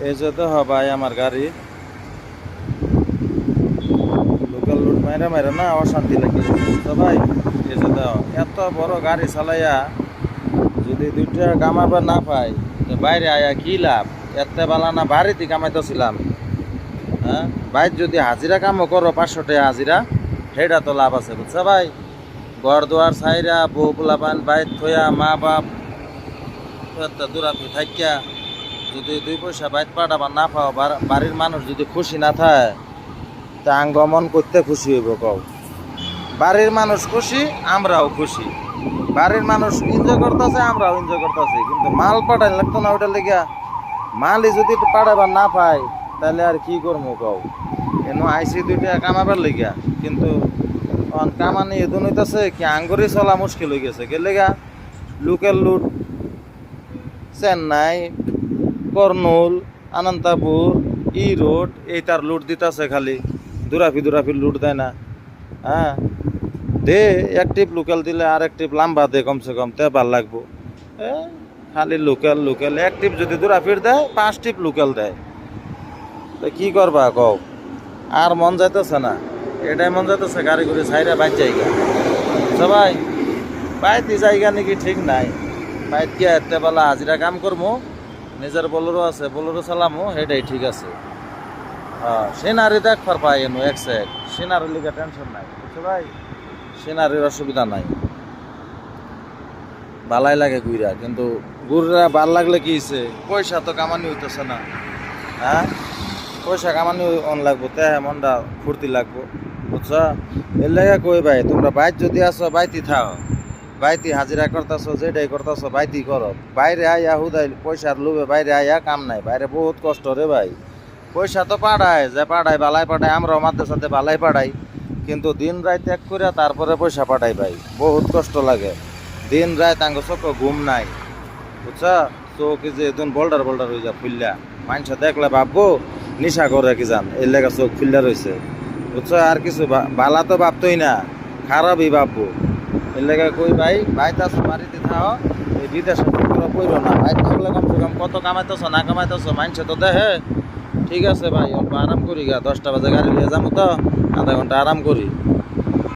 এই যে তো ভাই আমার গাড়ি লোকাল লুট মাইরা মাইরা না অশান্তি লাগে তো ভাই। এই যে তো এত বড় গাড়ি চালাইয়া যদি দুইটা কামাবার না পাই তো বাইরে আয়া কি লাভ? এত বেলা না বাড়িতে কামাইতেছিলাম। হ্যাঁ ভাই, যদি হাজিরা কামও করো 500 টাকা হাজিরা, সেটা তো লাভ আছে বুঝছো ভাই। ঘর দুয়ার সাইরা বউ পোলাপান বাইর থইয়া মা বাপ দূরাপি থাকিয়া যদি 2 পয়সা বাইর পাঠাবার না পাও, বাড়ির মানুষ যদি খুশি না থাকে তা আঙ্গমন করতে খুশি হইব কও। বাড়ির মানুষ খুশি, আমরাও খুশি। বাড়ির মানুষ এনজয় করতেছে, আমরাও এনজয় করতেছি। কিন্তু মাল পাঠাই লাগতো না ওইটার লেগা। মালই যদি পাঠাবার না পাই তাহলে আর কি করবো কও। এনো আইসি 2 টাকা কামাবার লেগা, কিন্তু কামানি এদন হইতেছে কি আঙ্গুরি চলা মুশকিল হয়ে গেছে। কে লেগা? লোকাল লুট চেন্নাই, কর্নুল, আনন্তপুর, রোড এই তার লুট দিতেছে খালি। দুরাফি লুট দেয় না। হ্যাঁ দে এক টিপ লোকাল দিলে আর এক টিপ লাম্বা দে কমসে কম, তে ভাল লাগবো। খালি লোকাল এক টিপ যদি দুরাফির দেয় 5 টিপ লোকাল দেয়, তো কি করবা কও। আর মন যাইতেছে না, এটাই মন যাইতেছে গাড়ি ঘুরে সাইরা বাইর জায়গা সবাই। বাইতে জায়গা নাকি ঠিক নাই। বাইত গিয়ে এতে বেলা হাজিরা কাম করবো, নিজের বোলেরো আছে বোলেরো চালামো, সেটাই ঠিক আছে। সিনারি দেখবার পাই এনো এক সাইড, সিনারির লিগে টেনশন নাই বুঝছো ভাই। সিনারির অসুবিধা নাই, ভালাই লাগে ঘুরা। কিন্তু ঘুরা ভাল লাগলে কি হয়েছে, পয়সা তো কামানি হইতেছে না। হ্যাঁ পয়সা কামানি অন লাগবো, তে মনটা ফুর্তি লাগবো বুঝছো। এর লেগে কই ভাই, তোমরা বাইর যদি আসো বাইতি থাও, বাইতি হাজিরা করতেছো, যেটাই করতেছো বাইতি করো। বাইরে আইয়া হুদাই পয়সার লোভে বাইরে আইয়া কাম নাই। বাইরে বহুত কষ্ট রে ভাই। পয়সা তো পাঠায়, যে পাঠায় বালাই পাঠায়, আমরাও মাঝে সাথে বালাই পাঠাই। কিন্তু দিন রাত এক করে তারপরে পয়সা পাঠাই ভাই, বহুত কষ্ট লাগে। দিন রাত আঙ্গ চোখ ঘুম নাই বুঝছা। চোখ যে একদম বোল্ডার হয়ে যা ফুললা, মানুষ দেখলে ভাববো নিশা করে কি জান, এর লেগে চোখ ফুললা রয়েছে বুঝছো। আর কিছু বালা তো ভাবতোই না, খারাপই ভাববো। এর লেগে কই ভাই, বাইতে আসো বাড়িতে থাও, এই বিদেশে করে কইরো না। বাইর থাকলে কমসে কম কত কামাইতেছো না কামাইতেছো মানুষে তো দেখে। ঠিক আছে ভাই, অল্প আরাম করি গা, 10টা বাজে গাড়ি নিয়ে যাবো তো, আধা ঘন্টা আরাম করি।